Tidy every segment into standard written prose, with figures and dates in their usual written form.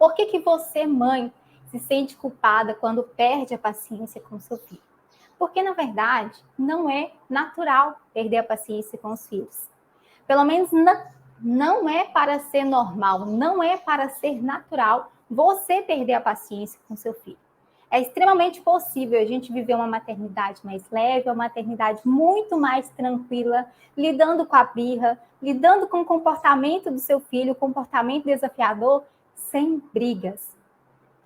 Por que você, mãe, se sente culpada quando perde a paciência com seu filho? Porque, na verdade, não é natural perder a paciência com os filhos. Pelo menos não é para ser normal, não é para ser natural você perder a paciência com seu filho. É extremamente possível a gente viver uma maternidade mais leve, uma maternidade muito mais tranquila, lidando com a birra, lidando com o comportamento do seu filho, o comportamento desafiador, sem brigas.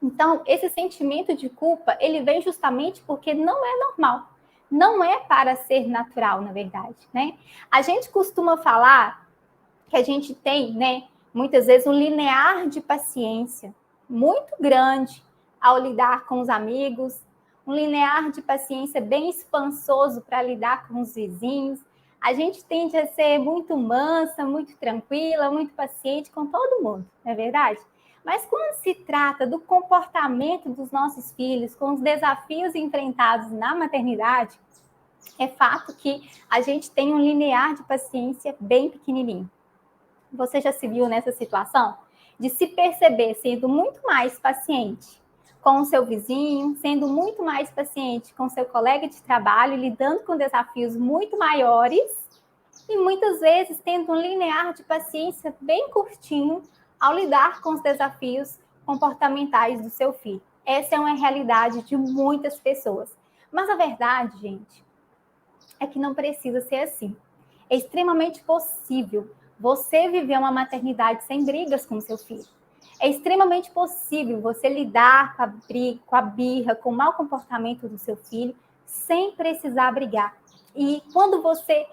Então, esse sentimento de culpa, ele vem justamente porque não é normal. Não é para ser natural, na verdade, né? A gente costuma falar que a gente tem, né, muitas vezes um linear de paciência muito grande ao lidar com os amigos, um linear de paciência bem expansoso para lidar com os vizinhos. A gente tende a ser muito mansa, muito tranquila, muito paciente com todo mundo, não é verdade? Mas quando se trata do comportamento dos nossos filhos, com os desafios enfrentados na maternidade, é fato que a gente tem um linear de paciência bem pequenininho. Você já se viu nessa situação? De se perceber sendo muito mais paciente com o seu vizinho, sendo muito mais paciente com o seu colega de trabalho, lidando com desafios muito maiores e muitas vezes tendo um linear de paciência bem curtinho ao lidar com os desafios comportamentais do seu filho. Essa é uma realidade de muitas pessoas. Mas a verdade, gente, é que não precisa ser assim. É extremamente possível você viver uma maternidade sem brigas com seu filho. É extremamente possível você lidar com a briga, com a birra, com o mau comportamento do seu filho, sem precisar brigar. E quando você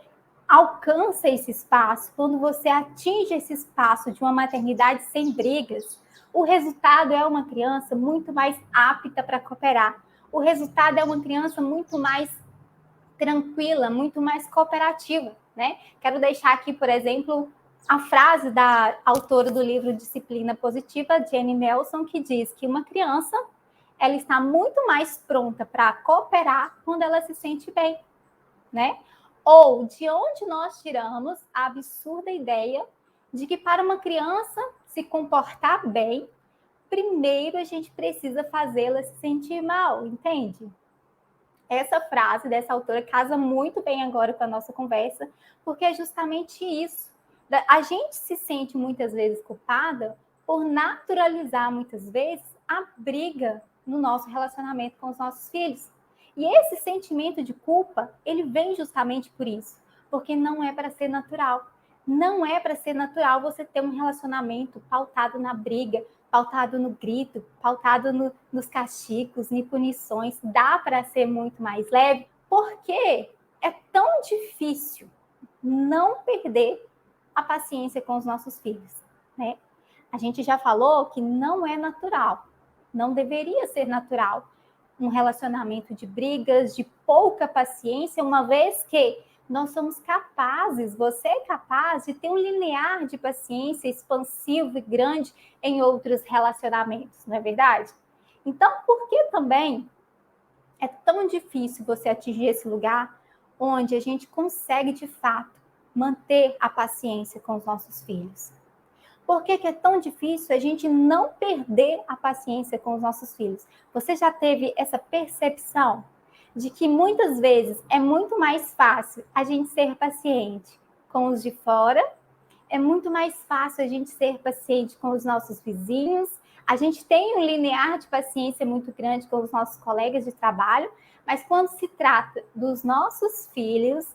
alcança esse espaço, quando você atinge esse espaço de uma maternidade sem brigas, o resultado é uma criança muito mais apta para cooperar. O resultado é uma criança muito mais tranquila, muito mais cooperativa, né? Quero deixar aqui, por exemplo, a frase da autora do livro Disciplina Positiva, Jenny Nelson, que diz que uma criança ela está muito mais pronta para cooperar quando ela se sente bem, né? Ou de onde nós tiramos a absurda ideia de que para uma criança se comportar bem, primeiro a gente precisa fazê-la se sentir mal, entende? Essa frase dessa autora casa muito bem agora com a nossa conversa, porque é justamente isso. A gente se sente muitas vezes culpada por naturalizar muitas vezes a briga no nosso relacionamento com os nossos filhos. E esse sentimento de culpa, ele vem justamente por isso, porque não é para ser natural. Não é para ser natural você ter um relacionamento pautado na briga, pautado no grito, pautado nos castigos, em punições. Dá para ser muito mais leve, porque é tão difícil não perder a paciência com os nossos filhos, né? A gente já falou que não é natural, não deveria ser natural um relacionamento de brigas, de pouca paciência, uma vez que nós somos capazes, você é capaz de ter um linear de paciência expansivo e grande em outros relacionamentos, não é verdade? Então, por que também é tão difícil você atingir esse lugar onde a gente consegue, de fato, manter a paciência com os nossos filhos? Por que é tão difícil a gente não perder a paciência com os nossos filhos? Você já teve essa percepção de que muitas vezes é muito mais fácil a gente ser paciente com os de fora, é muito mais fácil a gente ser paciente com os nossos vizinhos, a gente tem um linear de paciência muito grande com os nossos colegas de trabalho, mas quando se trata dos nossos filhos,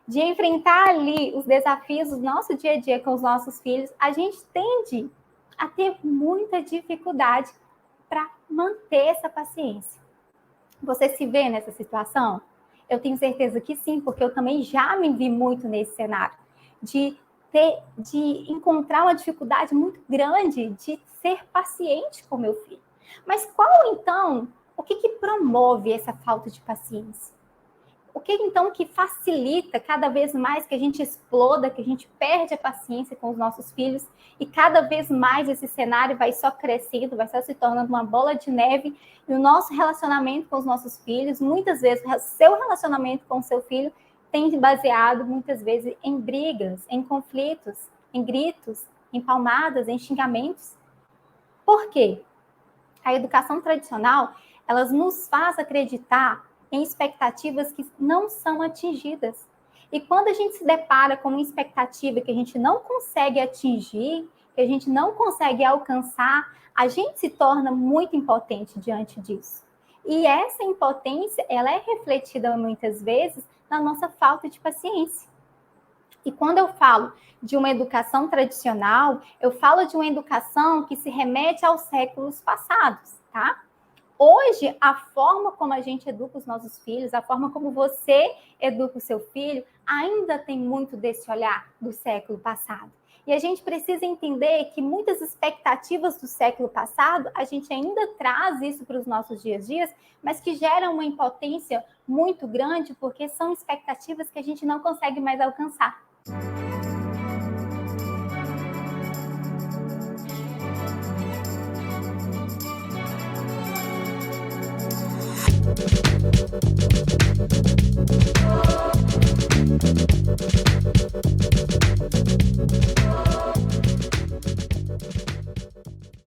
de enfrentar ali os desafios do nosso dia a dia com os nossos filhos, a gente tende a ter muita dificuldade para manter essa paciência. Você se vê nessa situação? Eu tenho certeza que sim, porque eu também já me vi muito nesse cenário de encontrar uma dificuldade muito grande de ser paciente com meu filho. Mas o que promove essa falta de paciência? O que então que facilita cada vez mais que a gente exploda, que a gente perde a paciência com os nossos filhos e cada vez mais esse cenário vai só crescendo, vai só se tornando uma bola de neve e o nosso relacionamento com os nossos filhos, muitas vezes o seu relacionamento com o seu filho tem baseado muitas vezes em brigas, em conflitos, em gritos, em palmadas, em xingamentos. Por quê? A educação tradicional, elas nos faz acreditar em expectativas que não são atingidas. E quando a gente se depara com uma expectativa que a gente não consegue atingir, que a gente não consegue alcançar, a gente se torna muito impotente diante disso. E essa impotência, ela é refletida muitas vezes na nossa falta de paciência. E quando eu falo de uma educação tradicional, eu falo de uma educação que se remete aos séculos passados, tá? Hoje, a forma como a gente educa os nossos filhos, a forma como você educa o seu filho, ainda tem muito desse olhar do século passado. E a gente precisa entender que muitas expectativas do século passado, a gente ainda traz isso para os nossos dias a dias, mas que geram uma impotência muito grande, porque são expectativas que a gente não consegue mais alcançar.